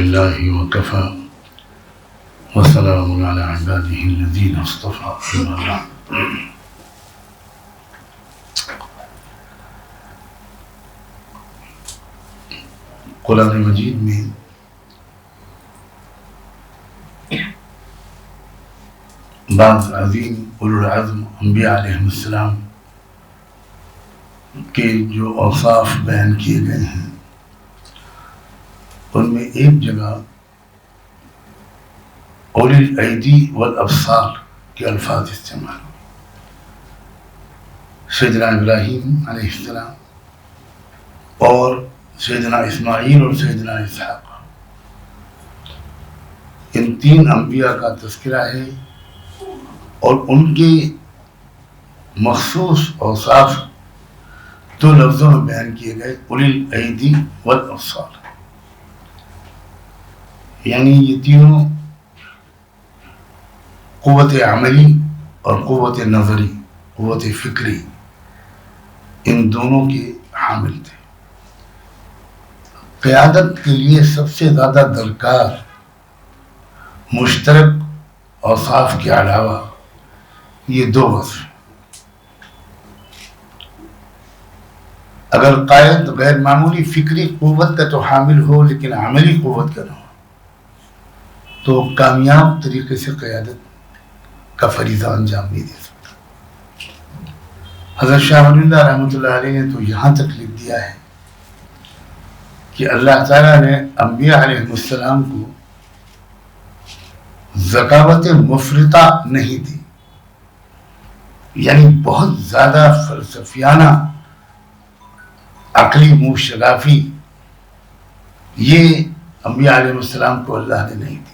لله وكفى وسلام على عباده الذين اصطفى. قرآن مجید میں بعض عظیم اولو العزم انبیاء علیہ السلام کے جو اوصاف بیان کیے گئے ہیں ان میں ایک جگہ اولی الایدی والابصار کے الفاظ استعمال ہوئے. سیدنا ابراہیم علیہ السلام اور سیدنا اسماعیل اور سیدنا اسحاق، ان تین انبیاء کا تذکرہ ہے اور ان کے مخصوص اوصاف دو لفظوں میں بیان کیے گئے، اولی الایدی والابصار. یعنی یہ تینوں قوت عملی اور قوت نظری، قوت فکری، ان دونوں کے حامل تھے. قیادت کے لیے سب سے زیادہ درکار مشترک اوصاف کے علاوہ یہ دو وصف. اگر قائد غیر معمولی فکری قوت کا تو حامل ہو لیکن عملی قوت کا نہ ہو تو کامیاب طریقے سے قیادت کا فریضہ انجام نہیں دے سکتا. حضرت شاہ ولی اللہ رحمۃ اللہ علیہ نے تو یہاں تک لکھ دیا ہے کہ اللہ تعالیٰ نے انبیاء علیہ السلام کو ذکاوت مفرطہ نہیں دی، یعنی بہت زیادہ فلسفیانہ عقلی منہ شگافی یہ انبیاء علیہ السلام کو اللہ نے نہیں دی.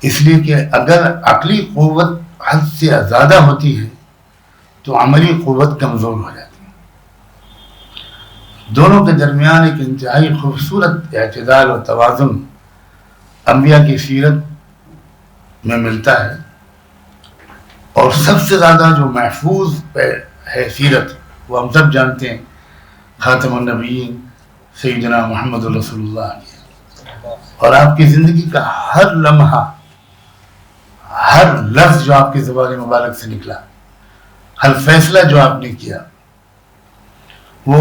اس لیے کہ اگر عقلی قوت حد سے زیادہ ہوتی ہے تو عملی قوت کمزور ہو جاتی ہے. دونوں کے درمیان ایک انتہائی خوبصورت اعتدال اور توازن انبیاء کی سیرت میں ملتا ہے، اور سب سے زیادہ جو محفوظ ہے سیرت وہ ہم سب جانتے ہیں، خاتم النبیین سیدنا محمد رسول اللہ کی. اور آپ کی زندگی کا ہر لمحہ، ہر لفظ جو آپ کی زبان مبارک سے نکلا، ہر فیصلہ جو آپ نے کیا، وہ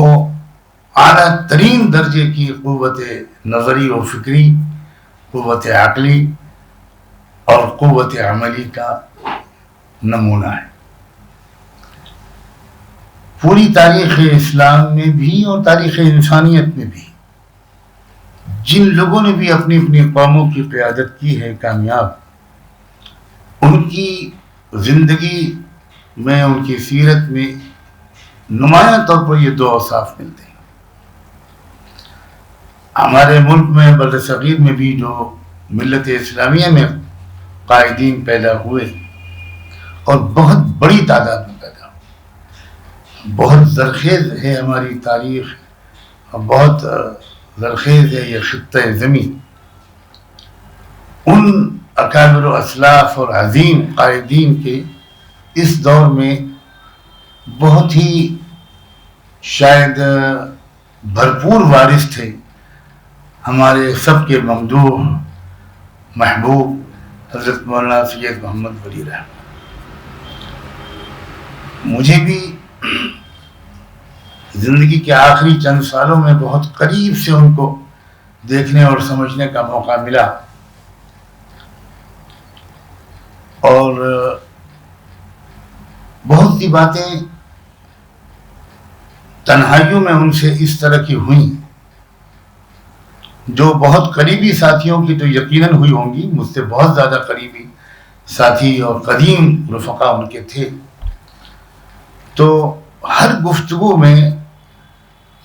اعلیٰ ترین درجے کی قوت نظری و فکری، قوت عقلی اور قوت عملی کا نمونہ ہے. پوری تاریخ اسلام میں بھی اور تاریخ انسانیت میں بھی جن لوگوں نے بھی اپنی اپنی قوموں کی قیادت کی ہے کامیاب، ان کی زندگی میں، ان کی سیرت میں نمایاں طور پر یہ دو اوصاف ملتے ہیں. ہمارے ملک میں بر صغیر میں بھی جو ملت اسلامیہ میں قائدین پیدا ہوئے اور بہت بڑی تعداد میں پیدا ہوئے، بہت زرخیز ہے ہماری تاریخ، بہت زرخیز ہے یہ خطہ زمین. ان اکابر و اسلاف اور عظیم قائدین کے اس دور میں بہت ہی شاید بھرپور وارث تھے ہمارے سب کے ممدوح محبوب حضرت مولانا سید محمد ولی رحمۃ. مجھے بھی زندگی کے آخری چند سالوں میں بہت قریب سے ان کو دیکھنے اور سمجھنے کا موقع ملا، اور بہت سی باتیں تنہائیوں میں ان سے اس طرح کی ہوئیں جو بہت قریبی ساتھیوں کی تو یقیناً ہوئی ہوں گی، مجھ سے بہت زیادہ قریبی ساتھی اور قدیم رفقا ان کے تھے. تو ہر گفتگو میں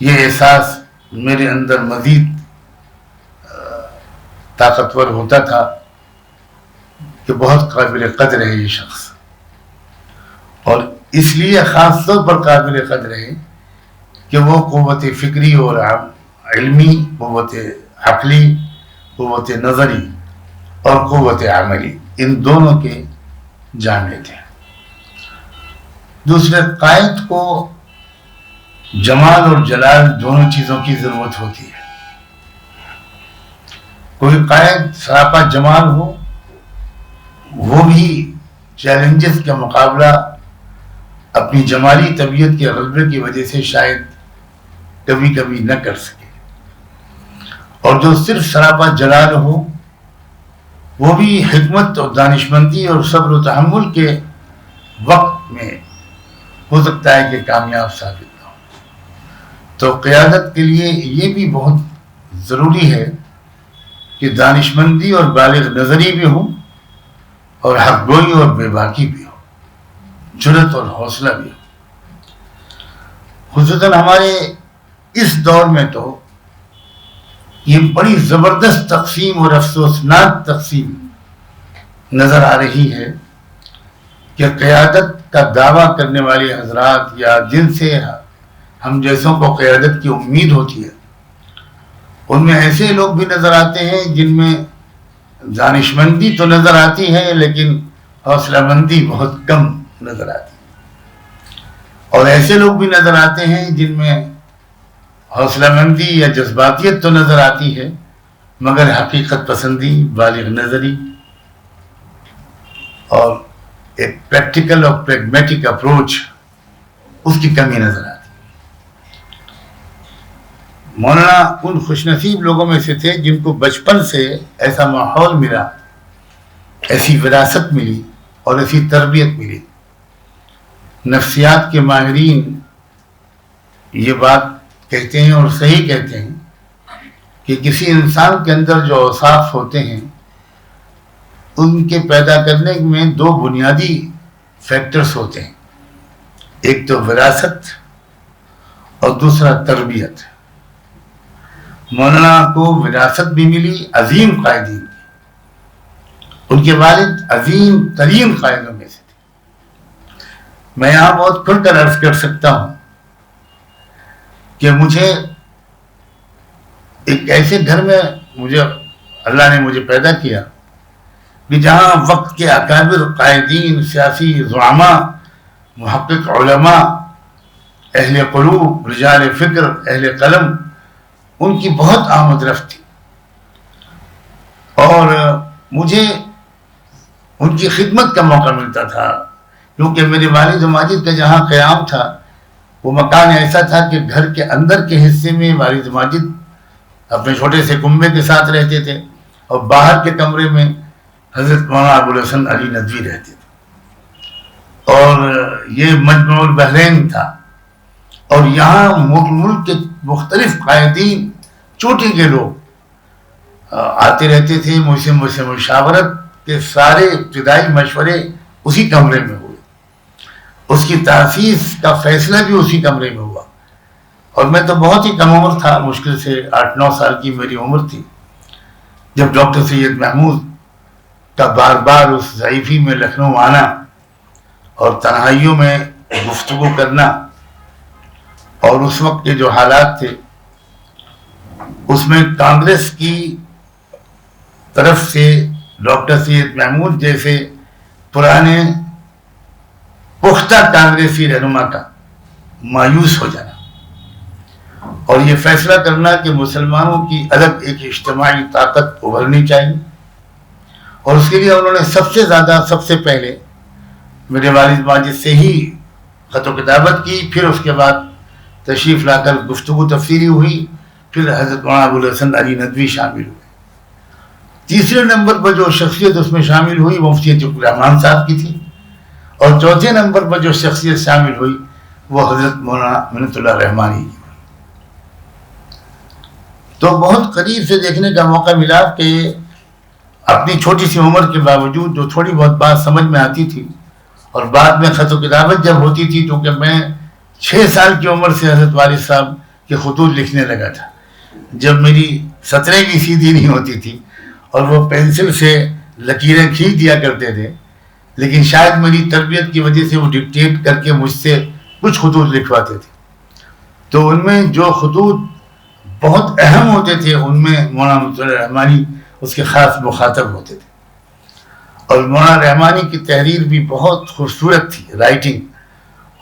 یہ احساس میرے اندر مزید طاقتور ہوتا تھا کہ بہت قابل قدر ہے یہ شخص، اور اس لیے خاص طور پر قابل قدر ہے کہ وہ قوت فکری اور علمی، قوت عقلی، قوت نظری اور قوت عملی، ان دونوں کے جامع تھے. دوسرے، قائد کو جمال اور جلال دونوں چیزوں کی ضرورت ہوتی ہے. کوئی قائد سراپا جمال ہو وہ بھی چیلنجز کا مقابلہ اپنی جمالی طبیعت کے غلبے کی وجہ سے شاید کبھی کبھی نہ کر سکے، اور جو صرف سراپا جلال ہو وہ بھی حکمت اور دانشمندی اور صبر و تحمل کے وقت میں ہو سکتا ہے کہ کامیاب ثابت نہ ہو۔ تو قیادت کے لیے یہ بھی بہت ضروری ہے کہ دانشمندی اور بالغ نظری بھی ہو، اور حق گوئی اور بے باکی بھی ہو، جرأت اور حوصلہ بھی ہو۔ خصوصاً ہمارے اس دور میں تو یہ بڑی زبردست تقسیم اور افسوسناک تقسیم نظر آ رہی ہے کہ قیادت کا دعویٰ کرنے والے حضرات یا جن سے ہم جیسوں کو قیادت کی امید ہوتی ہے، ان میں ایسے لوگ بھی نظر آتے ہیں جن میں دانشمندی تو نظر آتی ہے لیکن حوصلہ مندی بہت کم نظر آتی ہے، اور ایسے لوگ بھی نظر آتے ہیں جن میں حوصلہ مندی یا جذباتیت تو نظر آتی ہے مگر حقیقت پسندی، بالغ نظری اور ایک پریکٹیکل اور پریگمیٹک اپروچ اس کی کمی نظر آتی ہے۔ مولانا ان خوش نصیب لوگوں میں سے تھے جن کو بچپن سے ایسا ماحول ملا، ایسی وراثت ملی اور ایسی تربیت ملی۔ نفسیات کے ماہرین یہ بات کہتے ہیں اور صحیح کہتے ہیں کہ کسی انسان کے اندر جو اوصاف ہوتے ہیں ان کے پیدا کرنے میں دو بنیادی فیکٹرز ہوتے ہیں، ایک تو وراثت اور دوسرا تربیت۔ مولانا کو وراثت بھی ملی عظیم قائدین کی، ان کے والد عظیم ترین قائدوں میں سے تھے۔ میں یہاں بہت کھل کر عرض کر سکتا ہوں کہ مجھے ایک ایسے گھر میں اللہ نے مجھے پیدا کیا کہ جہاں وقت کے اکابر قائدین، سیاسی زعماء، محقق علماء، اہل قلوب، رجال فکر، اہل قلم، ان کی بہت آمد رفت تھی، اور مجھے ان کی خدمت کا موقع ملتا تھا، کیونکہ میرے والد ماجد کا جہاں قیام تھا وہ مکان ایسا تھا کہ گھر کے اندر کے حصے میں والد ماجد اپنے چھوٹے سے کنبے کے ساتھ رہتے تھے، اور باہر کے کمرے میں حضرت مولانا ابوالحسن علی ندوی رہتے تھے، اور یہ مجمع البحرین تھا، اور یہاں ملک کے مختلف قائدین، چوٹی کے لوگ آتے رہتے تھے۔ مجھ سے مشاورت کے سارے ابتدائی مشورے اسی کمرے میں ہوئے، اس کی تاسیس کا فیصلہ بھی اسی کمرے میں ہوا، اور میں تو بہت ہی کم عمر تھا، مشکل سے 8-9 سال کی میری عمر تھی جب ڈاکٹر سید محمود کا بار بار اس ضعیفی میں لکھنؤ آنا اور تنہائیوں میں گفتگو کرنا، اور اس وقت کے جو حالات تھے اس میں کانگریس کی طرف سے ڈاکٹر سید محمود جیسے پرانے پختہ کانگریسی رہنما کا مایوس ہو جانا، اور یہ فیصلہ کرنا کہ مسلمانوں کی الگ ایک اجتماعی طاقت ابھرنی چاہیے، اور اس کے لیے انہوں نے سب سے پہلے میرے والد ماجد سے ہی خط و کتابت کی، پھر اس کے بعد تشریف لا کر گفتگو تفصیلی ہوئی، پھر حضرت مولانا ابوالحسن علی ندوی شامل ہوئے۔ تیسرے نمبر پر جو شخصیت اس میں شامل ہوئی وہ مفتی عتیق الرحمان صاحب کی تھی، اور چوتھے نمبر پر جو شخصیت شامل ہوئی وہ حضرت مولانا منت اللہ رحمانی کی۔ تو بہت قریب سے دیکھنے کا موقع ملا کہ اپنی چھوٹی سی عمر کے باوجود جو تھوڑی بہت بات سمجھ میں آتی تھی، اور بعد میں خط و کتابت جب ہوتی تھی، کیونکہ میں 6 سال کی عمر سے حضرت والد صاحب کے خطوط لکھنے لگا تھا، جب میری سطریں بھی سیدھی نہیں ہوتی تھی اور وہ پینسل سے لکیریں کھینچ دیا کرتے تھے، لیکن شاید میری تربیت کی وجہ سے وہ ڈکٹیٹ کر کے مجھ سے کچھ خطوط لکھواتے تھے، تو ان میں جو خطوط بہت اہم ہوتے تھے ان میں مولانا منت اللہ رحمانی اس کے خاص مخاطب ہوتے تھے، اور مولانا رحمانی کی تحریر بھی بہت خوبصورت تھی، رائٹنگ،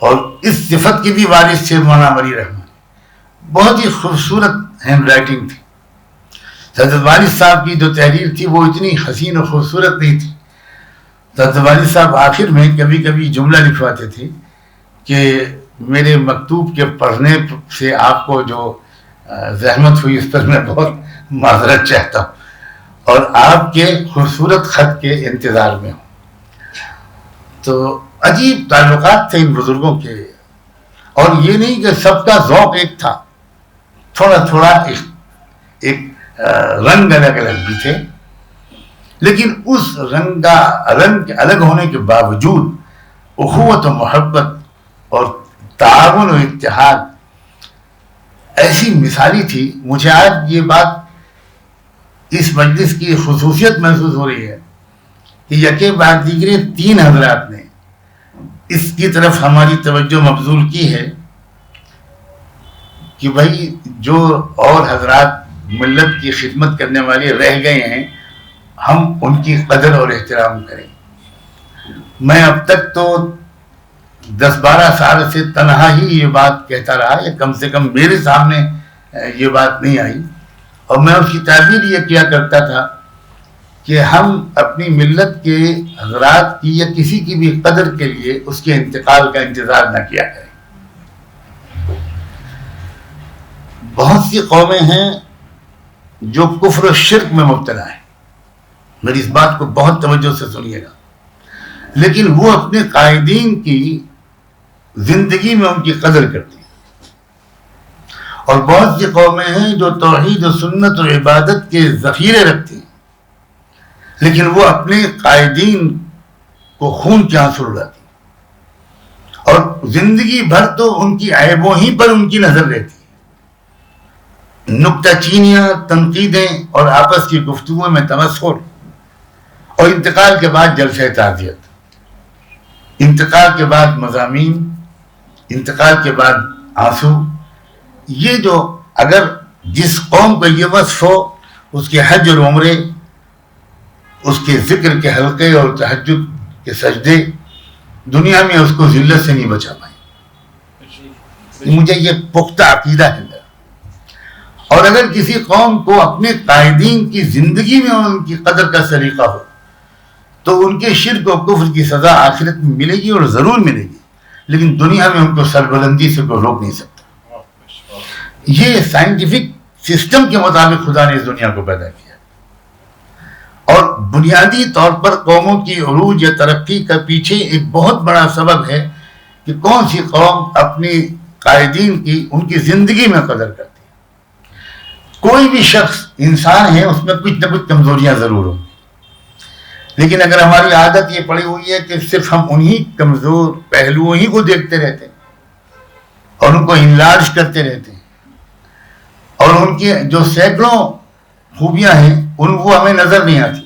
اور اس صفت کی بھی وارث تھے مولانا ولی رحمانی، بہت ہی خوبصورت ہینڈ رائٹنگ تھی۔ حضرت والد صاحب کی جو تحریر تھی وہ اتنی حسین و خوبصورت نہیں تھی. حضرت والد صاحب آخر میں کبھی کبھی جملہ لکھواتے تھے کہ میرے مکتوب کے پڑھنے سے آپ کو جو زحمت ہوئی اس پر میں بہت معذرت چاہتا ہوں اور آپ کے خوبصورت خط کے انتظار میں ہوں. تو عجیب تعلقات تھے ان بزرگوں کے, اور یہ نہیں کہ سب کا ذوق ایک تھا, تھوڑا تھوڑا ایک رنگ الگ الگ بھی تھے, لیکن اس رنگ الگ ہونے کے باوجود اخوت و محبت اور تعاون و اتحاد ایسی مثالی تھی. مجھے آج یہ بات اس مجلس کی خصوصیت محسوس ہو رہی ہے کہ یکے بعد دیگرے 3 حضرات نے اس کی طرف ہماری توجہ مبذول کی ہے کہ بھائی جو اور حضرات ملت کی خدمت کرنے والے رہ گئے ہیں ہم ان کی قدر اور احترام کریں. میں اب تک تو 10-12 سال سے تنہا ہی یہ بات کہتا رہا, یا کم سے کم میرے سامنے یہ بات نہیں آئی, اور میں اس کی تعبیر یہ کیا کرتا تھا کہ ہم اپنی ملت کے حضرات کی یا کسی کی بھی قدر کے لیے اس کے انتقال کا انتظار نہ کیا کریں. بہت سی قومیں ہیں جو کفر و شرک میں مبتلا ہیں, میری اس بات کو بہت توجہ سے سنیے گا, لیکن وہ اپنے قائدین کی زندگی میں ان کی قدر کرتی ہیں. اور بہت سی قومیں ہیں جو توحید و سنت و عبادت کے ذخیرے رکھتی ہیں, لیکن وہ اپنے قائدین کو خون کے آنسو رلاتی ہیں, اور زندگی بھر تو ان کی عیبوں ہی پر ان کی نظر رہتی ہے. نکتہ چینیاں, تنقیدیں اور آپس کی گفتگو میں تمسخر, اور انتقال کے بعد جلسہ تعزیت, انتقال کے بعد مضامین, انتقال کے بعد آنسو. یہ جو اگر جس قوم کو یہ وصف ہو اس کے حج اور عمرے, اس کے ذکر کے حلقے اور تہجد کے سجدے دنیا میں اس کو ذلت سے نہیں بچا پائیں. مجھے یہ پختہ عقیدہ ہے. اور اگر کسی قوم کو اپنے قائدین کی زندگی میں ان کی قدر کا سلیقہ ہو تو ان کے شرک و کفر کی سزا آخرت میں ملے گی, اور ضرور ملے گی, لیکن دنیا میں ان کو سربلندی سے کوئی روک نہیں سکتا. یہ سائنٹیفک سسٹم کے مطابق خدا نے اس دنیا کو پیدا کیا, اور بنیادی طور پر قوموں کی عروج یا ترقی کا پیچھے ایک بہت بڑا سبب ہے کہ کون سی قوم اپنی قائدین کی ان کی زندگی میں قدر کرتی ہے. کوئی بھی شخص انسان ہے, اس میں کچھ نہ کچھ کمزوریاں ضرور ہوں, لیکن اگر ہماری عادت یہ پڑی ہوئی ہے کہ صرف ہم انہی کمزور پہلوؤں ہی کو دیکھتے رہتے ہیں اور ان کو انلارج کرتے رہتے ہیں, اور ان کی جو سینکڑوں خوبیاں ہیں وہ ہمیں نظر نہیں آتی,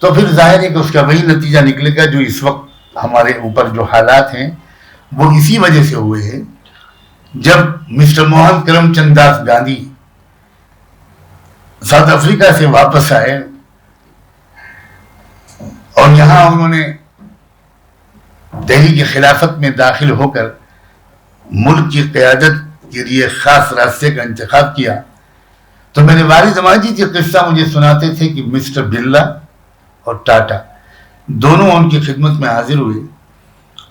تو پھر ظاہر ہے کہ اس کا وہی نتیجہ نکلے گا جو اس وقت ہمارے اوپر جو حالات ہیں وہ اسی وجہ سے ہوئے ہیں. جب مسٹر موہن کرم چند داس گاندھی ساؤتھ افریقہ سے واپس آئے اور یہاں انہوں نے تحریک خلافت میں داخل ہو کر ملک کی قیادت کے لیے خاص راستے کا انتخاب کیا, تو میرے والد ماجد یہ قصہ مجھے سناتے تھے کہ مسٹر برلا اور ٹاٹا دونوں ان کی خدمت میں حاضر ہوئے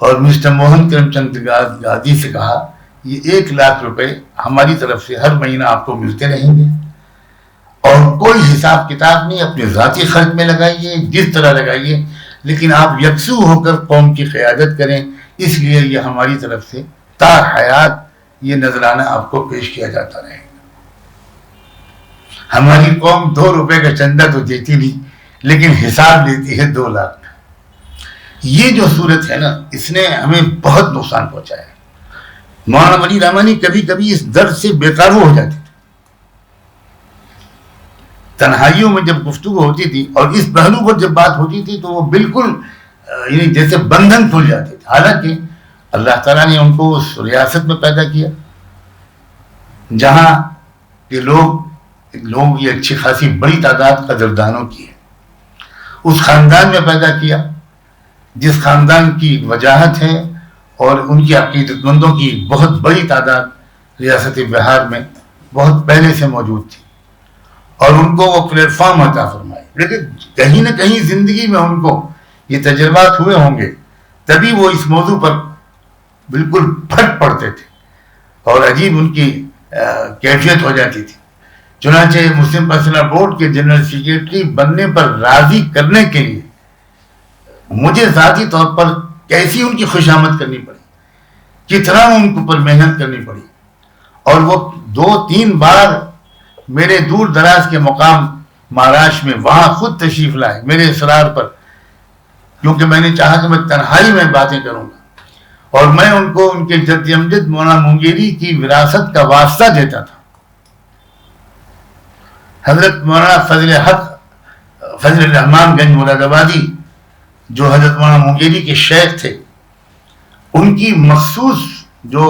اور مسٹر موہن کرم چند گاندھی سے کہا یہ 1 لاکھ روپے ہماری طرف سے ہر مہینہ آپ کو ملتے رہیں گے, اور کوئی حساب کتاب نہیں, اپنے ذاتی خرچ میں لگائیے جس طرح لگائیے, لیکن آپ یکسو ہو کر قوم کی قیادت کریں, اس لیے یہ ہماری طرف سے تا حیات یہ نذرانہ آپ کو پیش کیا جاتا رہے گا. ہماری قوم 2 روپے کا چندہ تو دیتی نہیں, لیکن حساب لیتی ہے 2 لاکھ. یہ جو صورت ہے نا, اس نے ہمیں بہت نقصان پہنچایا ہے. مولانا ولی رحمانی کبھی کبھی اس درد سے بے قابو ہو جاتے تھے. تنہائیوں میں جب گفتگو ہوتی تھی اور اس پہلو پر جب بات ہوتی تھی تو وہ بالکل یعنی جیسے بندھن کھل جاتے تھے. حالانکہ اللہ تعالیٰ نے ان کو اس ریاست میں پیدا کیا جہاں کے لوگوں کی اچھی خاصی بڑی تعداد قدردانوں کی ہے. اس خاندان میں پیدا کیا جس خاندان کی وجاہت ہے اور ان کی عقیدت مندوں کی بہت بڑی تعداد ریاست بہار میں بہت پہلے سے موجود تھی, اور ان کو وہ پلیٹ فارم عطا فرمائے. لیکن کہیں نہ کہیں زندگی میں ان کو یہ تجربات ہوئے ہوں گے، تبھی وہ اس موضوع پر بالکل پھٹ پڑتے تھے اور عجیب ان کی کیفیت ہو جاتی تھی. چنانچہ مسلم پرسنل بورڈ کے جنرل سیکریٹری بننے پر راضی کرنے کے لیے مجھے ذاتی طور پر کیسی ان کی خوشامد کرنی پڑی، کتنا ان کے اوپر محنت کرنی پڑی. اور وہ 2-3 بار میرے دور دراز کے مقام مہاراشٹر میں وہاں خود تشریف لائے میرے اصرار پر، کیونکہ میں نے چاہا کہ میں تنہائی میں باتیں کروں گا. اور میں ان کو ان کے جد امجد مولانا مونگیری کی وراثت کا واسطہ دیتا تھا. حضرت مولانا فضل الرحمان گنج مراد آبادی جو حضرت مولانا مونگیری کے شیخ تھے، ان کی مخصوص جو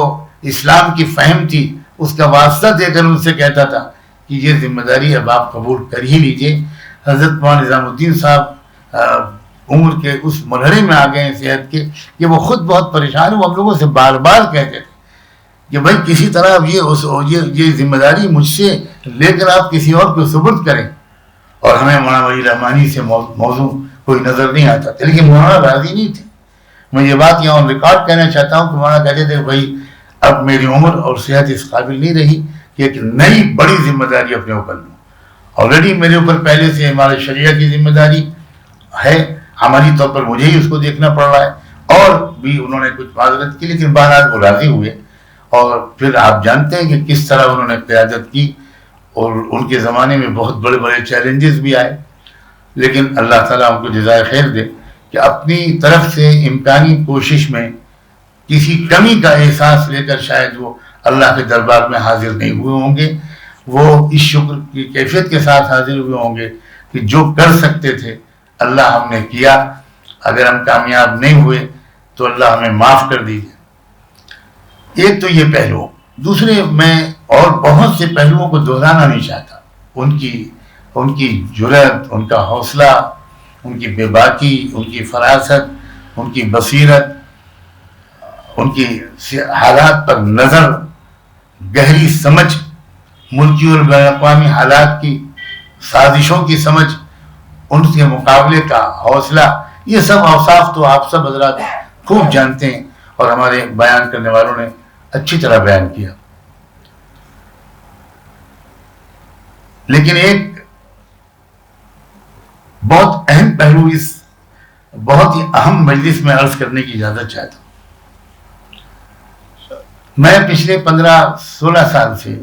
اسلام کی فہم تھی اس کا واسطہ دے کر ان سے کہتا تھا کہ یہ ذمہ داری اب آپ قبول کر ہی لیجئے. حضرت مولانا نظام الدین صاحب عمر کے اس مرحلے میں آ گئے ہیں صحت کے کہ وہ خود بہت پریشان ہیں. وہ ہم لوگوں سے بار بار کہتے تھے کہ بھائی کسی طرح اب یہ ذمہ داری مجھ سے لے کر آپ کسی اور کو سپرد کریں. اور ہمیں مولانا ولی رحمانی سے موضوع کوئی نظر نہیں آتا تھا، لیکن مولانا راضی نہیں تھے. میں یہ بات یہاں ریکارڈ کہنا چاہتا ہوں کہ مولانا کہتے تھے بھائی اب میری عمر اور صحت اس قابل نہیں رہی کہ ایک نئی بڑی ذمہ داری اپنے اوپر لوں. آلریڈی میرے اوپر پہلے سے ہمارے شریعہ کی ذمہ داری ہے، عملی طور پر مجھے ہی اس کو دیکھنا پڑ رہا ہے. اور بھی انہوں نے کچھ معذرت کی، لیکن بہرحال وہ راضی ہوئے. اور پھر آپ جانتے ہیں کہ کس طرح انہوں نے قیادت کی اور ان کے زمانے میں بہت بڑے بڑے چیلنجز بھی آئے. لیکن اللہ تعالیٰ ان کو جزائے خیر دے کہ اپنی طرف سے امکانی کوشش میں کسی کمی کا احساس لے کر شاید وہ اللہ کے دربار میں حاضر نہیں ہوئے ہوں گے. وہ اس شکر کی کیفیت کے ساتھ حاضر ہوئے ہوں گے کہ جو کر سکتے تھے اللہ ہم نے کیا. اگر ہم کامیاب نہیں ہوئے تو اللہ ہمیں معاف کر دیجیے. ایک تو یہ پہلو. دوسرے میں اور بہت سے پہلوؤں کو دہرانا نہیں چاہتا. ان کی جرأت، ان کا حوصلہ، ان کی بے باکی، ان کی فراست، ان کی بصیرت، ان کی حالات پر نظر، گہری سمجھ، ملکی اور بین الاقوامی حالات کی سازشوں کی سمجھ، ان کے مقابلے کا حوصلہ، یہ سب اوصاف تو آپ سب حضرات خوب جانتے ہیں اور ہمارے بیان کرنے والوں نے اچھی طرح بیان کیا. لیکن ایک بہت اہم پہلو اس بہت ہی اہم مجلس میں عرض کرنے کی اجازت چاہتا ہوں. میں پچھلے 15-16 سال سے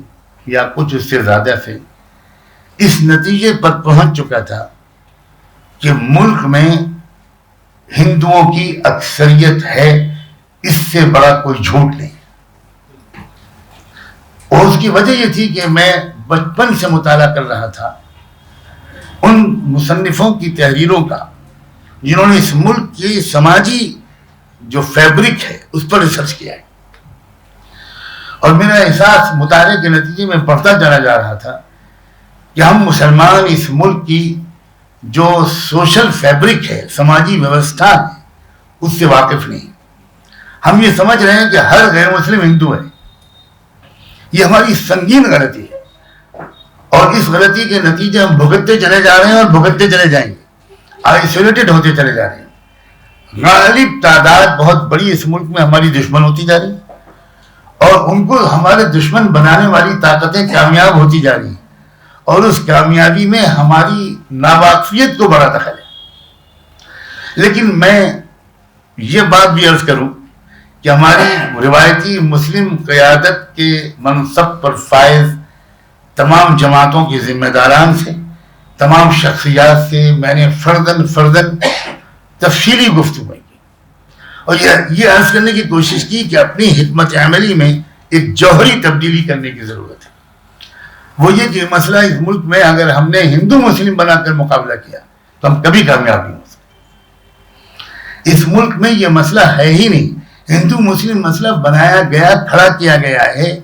یا کچھ اس سے زیادہ سے اس نتیجے پر پہنچ چکا تھا کہ ملک میں ہندوؤں کی اکثریت ہے، اس سے بڑا کوئی جھوٹ نہیں. اور اس کی وجہ یہ تھی کہ میں بچپن سے مطالعہ کر رہا تھا ان مصنفوں کی تحریروں کا جنہوں نے اس ملک کی سماجی جو فیبرک ہے اس پر ریسرچ کیا ہے. اور میرا احساس مطالعے کے نتیجے میں بڑھتا چلا جا رہا تھا کہ ہم مسلمان اس ملک کی جو سوشل فیبرک ہے، سماجی ویوستھا ہے، اس سے واقف نہیں. ہم یہ سمجھ رہے ہیں کہ ہر غیر مسلم ہندو ہے. یہ ہماری سنگین غلطی ہے اور اس غلطی کے نتیجے ہم بھگتتے چلے جا رہے ہیں اور بھگتتے چلے جائیں گے. آئسولیٹڈ ہوتے چلے جا رہے ہیں. غالب تعداد بہت بڑی اس ملک میں ہماری دشمن ہوتی جا رہی ہے اور ان کو ہمارے دشمن بنانے والی طاقتیں کامیاب ہوتی جا رہی ہیں اور اس کامیابی میں ہماری ناواقفیت کو بڑا دخل ہے. لیکن میں یہ بات بھی عرض کروں کہ ہماری روایتی مسلم قیادت کے منصب پر فائز تمام جماعتوں کے ذمہ داران سے، تمام شخصیات سے میں نے فردن تفصیلی گفتگو کی اور یہ عرض کرنے کی کوشش کی کہ اپنی حکمت عملی میں ایک جوہری تبدیلی کرنے کی ضرورت ہے. وہ یہ کہ مسئلہ اس ملک میں اگر ہم نے ہندو مسلم بنا کر مقابلہ کیا تو ہم کبھی کامیاب نہیں ہو سکتے. اس ملک میں یہ مسئلہ ہے ہی نہیں. ہندو مسلم مسئلہ بنایا گیا، کھڑا کیا گیا ہے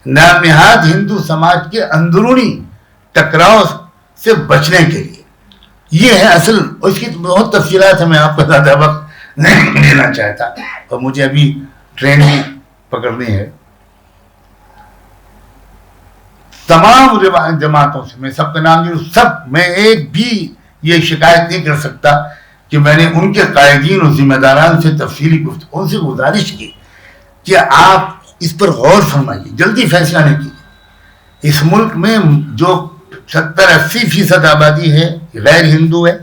نام نہاد ہندو سماج کے اندرونی ٹکراؤ سے بچنے کے لیے. یہ ہے اصل. اس کی بہت تفصیلات ہیں، میں آپ کو زیادہ وقت نہیں لینا چاہتا اور مجھے ابھی ٹرین بھی پکڑنی ہے. تمام جماعتوں سے، میں سب کا نام جو سب، میں ایک بھی یہ شکایت نہیں کر سکتا کہ میں نے ان کے قائدین اور ذمہ داران سے تفصیلی گفتگو سے گزارش کی کہ آپ اس پر غور فرمائیے، جلدی فیصلہ نہیں کیجیے۔ اس ملک میں جو 70-80% آبادی ہے غیر ہندو ہے،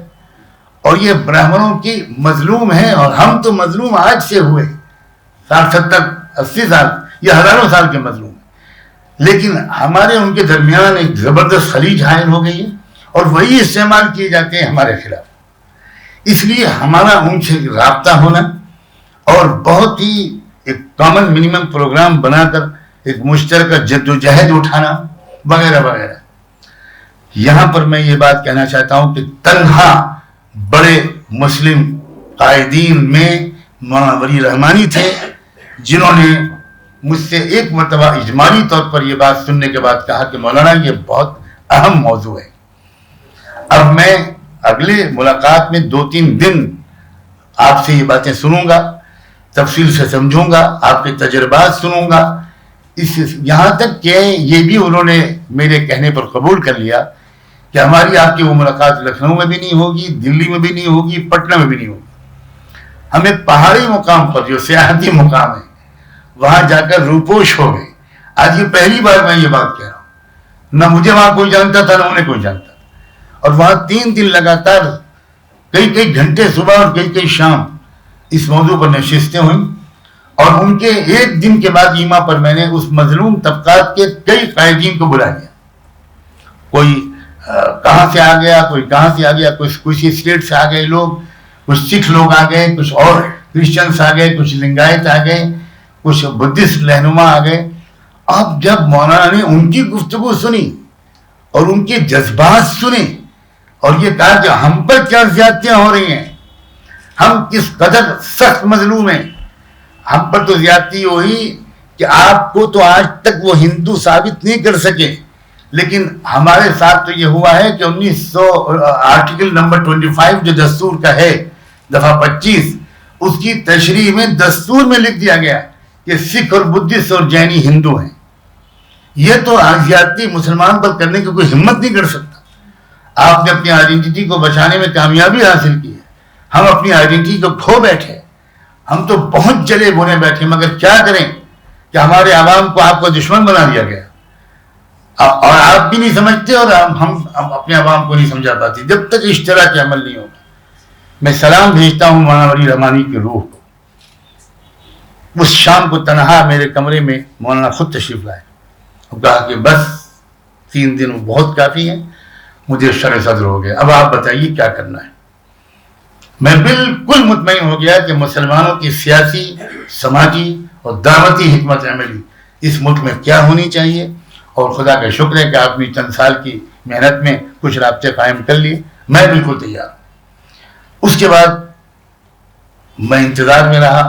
اور یہ برہمنوں کی مظلوم ہے، اور ہم تو مظلوم آج سے ہوئے 60-70-80 سال یا ہزاروں سال کے مظلوم ہیں، لیکن ہمارے ان کے درمیان ایک زبردست خلیج حائل ہو گئی ہے، اور وہی استعمال کیے جاتے ہیں ہمارے خلاف۔ اس لیے ہمارا ان سے رابطہ ہونا اور بہت ہی ایک کامن منیمم پروگرام بنا کر ایک مشترکہ جد و جہد اٹھانا وغیرہ وغیرہ۔ یہاں پر میں یہ بات کہنا چاہتا ہوں کہ تنہا بڑے مسلم قائدین میں مولانا ولی رحمانی تھے، جنہوں نے مجھ سے ایک مرتبہ اجمالی طور پر یہ بات سننے کے بعد کہا کہ مولانا یہ بہت اہم موضوع ہے۔ اب میں اگلے ملاقات میں 2-3 دن آپ سے یہ باتیں سنوں گا، تفصیل سے سمجھوں گا، آپ کے تجربات سنوں گا، یہاں تک کہ یہ بھی انہوں نے میرے کہنے پر قبول کر لیا کہ ہماری آپ کی وہ ملاقات لکھنؤ میں بھی نہیں ہوگی، دلی میں بھی نہیں ہوگی، پٹنہ میں بھی نہیں ہوگی۔ ہمیں پہاڑی مقام پر جو سیاحتی مقام ہے وہاں جا کر روپوش ہو گئے۔ آج یہ پہلی بار میں یہ بات کہہ رہا ہوں، نہ مجھے وہاں کوئی جانتا تھا نہ انہیں کوئی جانتا تھا، اور وہاں 3 دن لگاتار کئی گھنٹے صبح اور کئی شام اس موضوع پر نشستیں ہوئیں، اور ان کے ایک دن کے بعد ایما پر میں نے اس مظلوم طبقات کے کئی قائدین کو بلا لیا۔ کوئی کہاں سے آ گیا، کوئی کہاں سے آ گیا، کچھ اسٹیٹ سے آ گئے لوگ، کچھ سکھ لوگ آ گئے، کچھ اور کرسچنس آ گئے، کچھ لنگایت آ گئے، کچھ بدھسٹ رہنما آ گئے۔ اب جب مولانا نے ان کی گفتگو سنی اور ان کے جذبات سنے اور یہ کہا کہ ہم پر کیا زیادتیاں ہو رہی ہیں، ہم کس قدر سخت مظلوم ہیں، ہم پر تو زیادتی ہوئی کہ آپ کو تو آج تک وہ ہندو ثابت نہیں کر سکے، لیکن ہمارے ساتھ تو یہ ہوا ہے کہ 1900 آرٹیکل نمبر 25 جو دستور کا ہے دفعہ 25، اس کی تشریح میں دستور میں لکھ دیا گیا کہ سکھ اور بدھسٹ اور جینی ہندو ہیں۔ یہ تو زیادتی مسلمان پر کرنے کی کوئی ہمت نہیں کر سکتا۔ آپ نے اپنی آئیڈینٹی کو بچانے میں کامیابی حاصل کی ہے، ہم اپنی آئیڈینٹی کو کھو بیٹھے، ہم تو بہت جلے بونے بیٹھے، مگر کیا کریں کہ ہمارے عوام کو آپ کو دشمن بنا دیا گیا، اور آپ بھی نہیں سمجھتے اور ہم اپنے عوام کو نہیں سمجھا پاتے جب تک اشتراک عمل نہیں ہوگا۔ میں سلام بھیجتا ہوں مولانا ولی رحمانی کی روح کو۔ اس شام کو تنہا میرے کمرے میں مولانا خود تشریف لائے اور کہا کہ بس 3 دن بہت کافی ہیں، مجھے شرح صدر ہو گیا، اب آپ بتائیے کیا کرنا ہے۔ میں بالکل مطمئن ہو گیا کہ مسلمانوں کی سیاسی، سماجی اور دعوتی حکمت عملی اس ملک میں کیا ہونی چاہیے، اور خدا کا شکر ہے کہ آپ نے چند سال کی محنت میں کچھ رابطے قائم کر لیے، میں بالکل تیار ہوں۔ اس کے بعد میں انتظار میں رہا،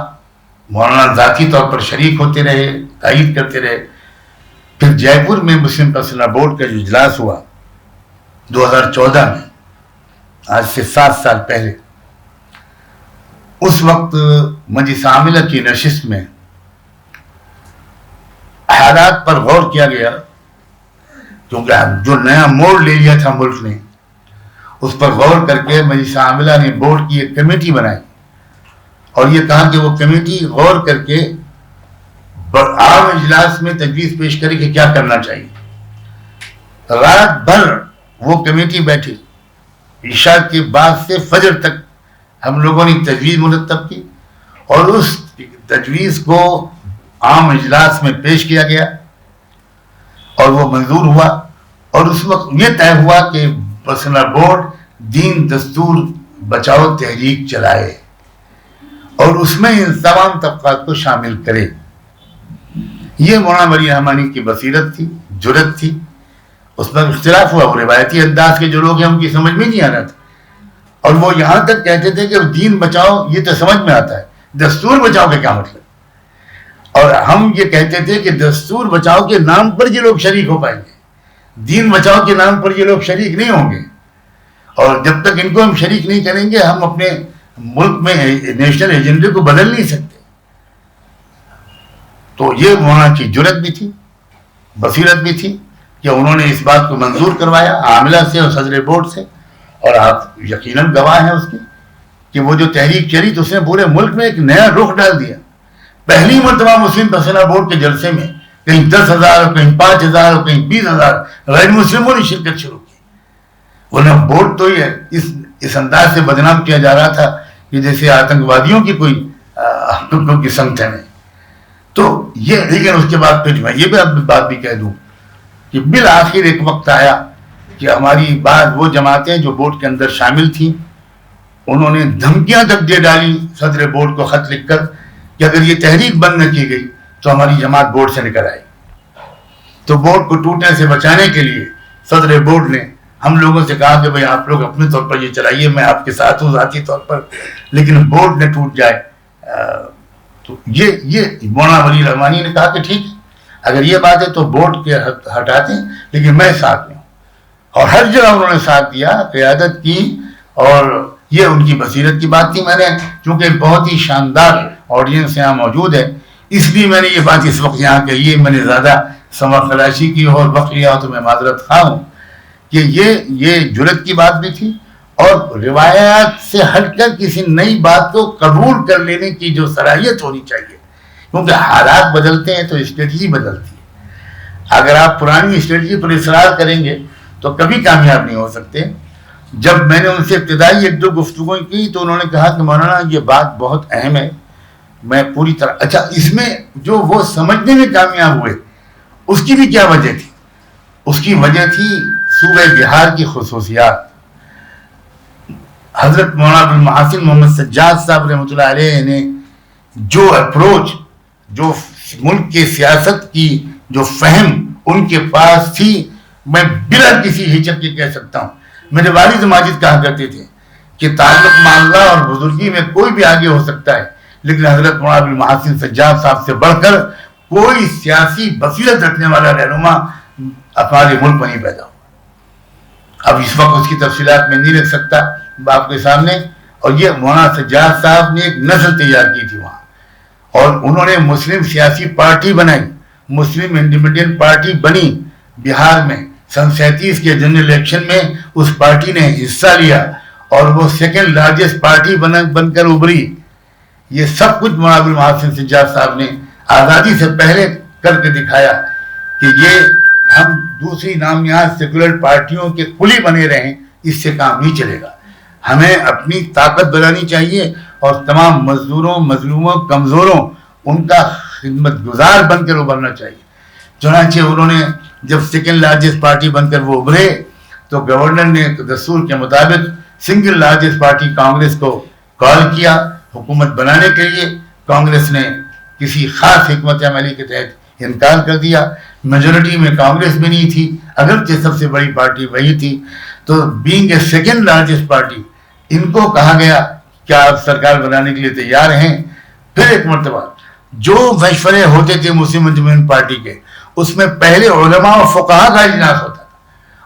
مولانا ذاتی طور پر شریک ہوتے رہے، تائید کرتے رہے۔ پھر جے پور میں مسلم پرسنل بورڈ کا جو اجلاس ہوا 2014 میں، آج سے 7 سال پہلے، اس وقت مجلس عاملہ کی نشست میں حالات پر غور کیا گیا، کیونکہ جو نیا موڑ لے لیا تھا ملک نے، اس پر غور کر کے مجلس عاملہ نے بورڈ کی ایک کمیٹی بنائی اور یہ کہا کہ وہ کمیٹی غور کر کے عام اجلاس میں تجویز پیش کرے کہ کیا کرنا چاہیے۔ رات بھر وہ کمیٹی بیٹھی، عشاء کے بعد سے فجر تک ہم لوگوں نے تجویز مرتب کی، اور اس تجویز کو عام اجلاس میں پیش کیا گیا اور وہ منظور ہوا، اور اس وقت یہ طے ہوا کہ پرسنل بورڈ دین دستور بچاؤ تحریک چلائے اور اس میں ان تمام طبقات کو شامل کرے۔ یہ مولانا ولی رحمانی کی بصیرت تھی، جرت تھی۔ اس میں اختلاف ہوا، وہ روایتی انداز کے جو لوگ ہیں ان کی سمجھ میں نہیں آ رہا تھا، اور وہ یہاں تک کہتے تھے کہ دین بچاؤ یہ تو سمجھ میں آتا ہے، دستور بچاؤ کا کیا مطلب؟ اور ہم یہ کہتے تھے کہ دستور بچاؤ کے نام پر یہ لوگ شریک ہو پائیں گے، دین بچاؤ کے نام پر یہ لوگ شریک نہیں ہوں گے، اور جب تک ان کو ہم شریک نہیں کریں گے ہم اپنے ملک میں نیشنل ایجنڈے کو بدل نہیں سکتے۔ تو یہ مولانا کی جرت بھی تھی، بصیرت بھی تھی، کہ انہوں نے اس بات کو منظور کروایا عاملہ سے اور صدر بورڈ سے، اور آپ یقیناً گواہ ہیں اس کے کہ وہ جو تحریک چلی تو اس نے پورے ملک میں ایک نیا رخ ڈال دیا. پہلی مرتبہ مسلم فیصلہ بورڈ کے جلسے میں کہیں 10,000 اور کہیں 5,000 اور کہیں 20,000 غیر مسلموں نے شرکت شروع کی. انہیں بورڈ تو یہ اس انداز سے بدنام کیا جا رہا تھا کہ جیسے آتنکوادیوں کی کوئی کی سمت ہے. تو یہ لیکن اس کے بعد پھر میں یہ بات بھی کہہ دوں کہ بالآخر ایک وقت آیا کہ ہماری بعض وہ جماعتیں جو بورڈ کے اندر شامل تھیں انہوں نے دھمکیاں تک دے ڈالی صدر بورڈ کو خط لکھ کر کہ اگر یہ تحریک بند نہ کی گئی تو ہماری جماعت بورڈ سے نکل آئے. تو بورڈ کو ٹوٹنے سے بچانے کے لیے صدر بورڈ نے ہم لوگوں سے کہا کہ بھئی آپ لوگ اپنے طور پر یہ چلائیے، میں آپ کے ساتھ ہوں ذاتی طور پر، لیکن بورڈ نہ ٹوٹ جائے. تو یہ مولانا ولی رحمانی نے کہا کہ ٹھیک ہے اگر یہ بات ہے تو بورڈ کے ہٹاتے ہیں لیکن میں ساتھ میں ہوں. اور ہر جگہ انہوں نے ساتھ دیا، قیادت کی، اور یہ ان کی بصیرت کی بات تھی. میں نے چونکہ بہت ہی شاندار آڈینس یہاں موجود ہے اس لیے میں نے یہ بات اس وقت یہاں کہی ہے. میں نے زیادہ سمر خلاشی کی اور وقت لیا تو میں معذرت خواہ ہوں کہ یہ جرت کی بات بھی تھی، اور روایات سے ہٹ کر کسی نئی بات کو قبول کر لینے کی جو صلاحیت ہونی چاہیے، کیونکہ حالات بدلتے ہیں تو اسٹریٹجی بدلتی ہے. اگر آپ پرانی اسٹریٹجی پر اصرار کریں گے تو کبھی کامیاب نہیں ہو سکتے. جب میں نے ان سے ابتدائی ایک دو گفتگویں کی تو انہوں نے کہا کہ مولانا یہ بات بہت اہم ہے، میں پوری طرح اچھا اس میں جو وہ سمجھنے میں کامیاب ہوئے اس کی بھی کیا وجہ تھی؟ اس کی وجہ تھی صوبہ بہار کی خصوصیات. حضرت مولانا ابو المحاسن محمد سجاد صاحب رحمۃ اللہ علیہ نے جو اپروچ، جو ملک کے سیاست کی جو فہم ان کے پاس تھی، میں بلا کسی ہچک کے کہہ سکتا ہوں. میرے والد ماجد کہا کرتے تھے کہ تعلق مع اللہ اور بزرگی میں کوئی بھی آگے ہو سکتا ہے لیکن حضرت مولانا ابو المحاسن سجاد صاحب سے بڑھ کر کوئی سیاسی بصیرت رکھنے والا رہنما ہمارے ملک میں نہیں پیدا ہوا. اب اس وقت اس کی تفصیلات میں نہیں رکھ سکتا آپ کے سامنے. اور یہ مولانا سجاد صاحب نے ایک نسل تیار کی تھی وہاں، اور انہوں نے مسلم سیاسی پارٹی بنائی، مسلم انڈیپینڈنٹ پارٹی بنی بہار میں. سن 37 کے جنرل الیکشن میں اس پارٹی نے حصہ لیا اور وہ سیکنڈ لارجسٹ پارٹی بن کر ابھری. یہ سب کچھ مولانا ابو المحاسن سجاد صاحب نے آزادی سے پہلے کر کے دکھایا کہ یہ ہم دوسری نامیات سیکولر پارٹیوں کے کلی بنے رہیں اس سے کام نہیں چلے گا. ہمیں اپنی طاقت بنانی چاہیے اور تمام مزدوروں، مظلوموں، کمزوروں ان کا خدمت گزار بن کر ابھرنا چاہیے. چنانچہ انہوں نے جب سیکنڈ لارجسٹ پارٹی بن کر وہ ابھرے تو گورنر نے دستور کے مطابق سنگل لارجسٹ پارٹی کانگریس کو کال کیا حکومت بنانے کے لیے. کانگریس نے کسی خاص حکمت عملی کے تحت انکار کر دیا. میجورٹی میں کانگریس بھی نہیں تھی اگرچہ سب سے بڑی پارٹی وہی تھی. تو being a second largest party ان کو کہا گیا کیا آپ سرکار بنانے کے لیے تیار ہیں. پھر ایک مرتبہ جو مشورے ہوتے تھے مسلم انڈیپینڈنٹ پارٹی کے اس میں پہلے علماء و فقہاء کا اجلاس ہوتا تھا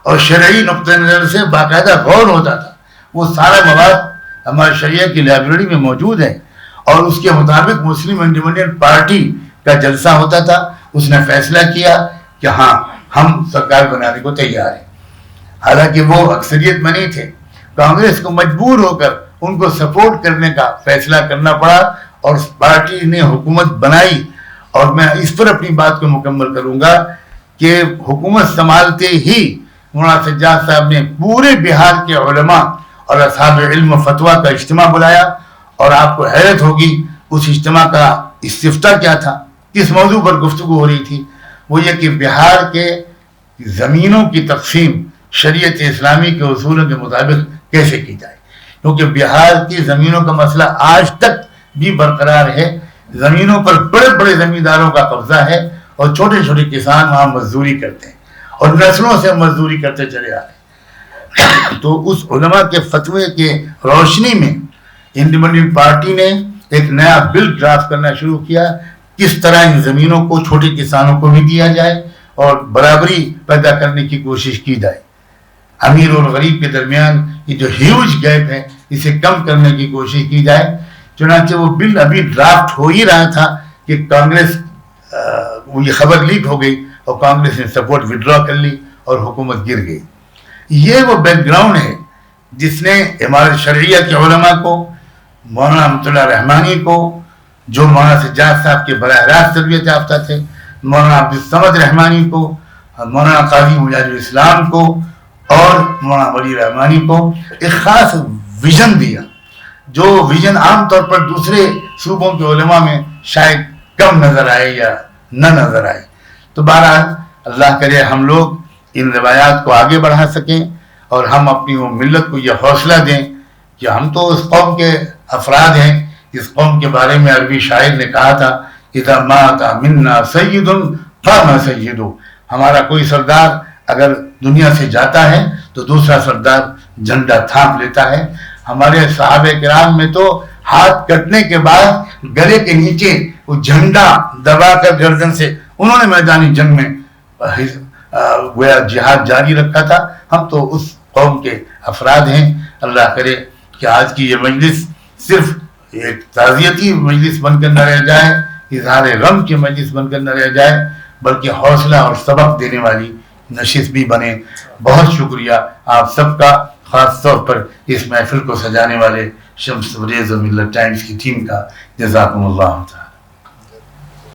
اور شرعی نقطہ نظر سے باقاعدہ غور ہوتا تھا. وہ سارا مواد ہمارے شریعہ کی لائبریری میں موجود ہے اور اس کے مطابق مسلم انڈیپینڈنٹ پارٹی کا جلسہ ہوتا تھا. اس نے فیصلہ کیا کہ ہاں ہم سرکار بنانے کو تیار ہیں. حالانکہ وہ اکثریت میں نہیں تھے. کانگریس کو مجبور ہو کر ان کو سپورٹ کرنے کا فیصلہ کرنا پڑا اور پارٹی نے حکومت بنائی. اور میں اس پر اپنی بات کو مکمل کروں گا کہ حکومت سنبھالتے ہی مولانا سجاد صاحب نے پورے بہار کے علماء اور اصحاب علم و فتویٰ کا اجتماع بلایا. اور آپ کو حیرت ہوگی اس اجتماع کا استفتاء کیا تھا، کس موضوع پر گفتگو ہو رہی تھی. وہ یہ کہ بہار کے زمینوں کی تقسیم شریعت اسلامی کے اصولوں کے مطابق کیسے کی جائے، کیونکہ بہار کی زمینوں کا مسئلہ آج تک بھی برقرار ہے. زمینوں پر بڑے بڑے زمینداروں کا قبضہ ہے اور چھوٹے چھوٹے کسان وہاں مزدوری کرتے ہیں اور نسلوں سے مزدوری کرتے چلے آ رہے ہیں. تو اس علماء کے فتوے کے روشنی میں انڈیپینڈنٹ پارٹی نے ایک نیا بل ڈرافٹ کرنا شروع کیا، کس طرح ان زمینوں کو چھوٹے کسانوں کو بھی دیا جائے اور برابری پیدا کرنے کی کوشش کی جائے. امیر اور غریب کے درمیان یہ جو ہیوج گیپ ہے اسے کم کرنے کی کوشش کی جائے. چنانچہ وہ بل ابھی ڈرافٹ ہو ہی رہا تھا کہ کانگریس یہ خبر لیک ہو گئی اور کانگریس نے سپورٹ وڈرا کر لی اور حکومت گر گئی. یہ وہ بیک گراؤنڈ ہے جس نے امارت شرعیہ کے علماء کو، مولانا رحمۃ اللہ رحمانی کو، جو مولانا سجاد صاحب کے براہ راست تربیت یافتہ تھے، مولانا عبدالصمد رحمانی کو، مولانا قاضی مجاہد الاسلام کو اور مولانا ولی رحمانی کو ایک خاص ویژن دیا، جو ویژن عام طور پر دوسرے صوبوں کے علماء میں شاید کم نظر آئے یا نہ نظر آئے. تو بہرحال اللہ کرے ہم لوگ ان روایات کو آگے بڑھا سکیں اور ہم اپنی وہ ملت کو یہ حوصلہ دیں کہ ہم تو اس قوم کے افراد ہیں. اس قوم کے بارے میں عربی شاعر نے کہا تھا اذا مات منا سید قام سید. ہمارا کوئی سردار اگر دنیا سے جاتا ہے تو دوسرا سردار جھنڈا تھام لیتا ہے. ہمارے صحابہ کرام میں تو ہاتھ کٹنے کے بعد گلے کے نیچے وہ جھنڈا دبا کر گردن سے انہوں نے میدانی جنگ میں گویا جہاد جاری رکھا تھا. ہم تو اس قوم کے افراد ہیں. اللہ کرے کہ آج کی یہ مجلس صرف ایک تعزیتی مجلس بن کر نہ رہ جائے، اظہار غم کی مجلس بن کر نہ رہ جائے، بلکہ حوصلہ اور سبق دینے والی نشست بھی بنے. بہت شکریہ آپ سب کا، خاص طور پر اس محفل کو سجانے والے شمس تبریز اور ملت ٹائمز کی ٹیم کا. جزاکم اللہ تعالی.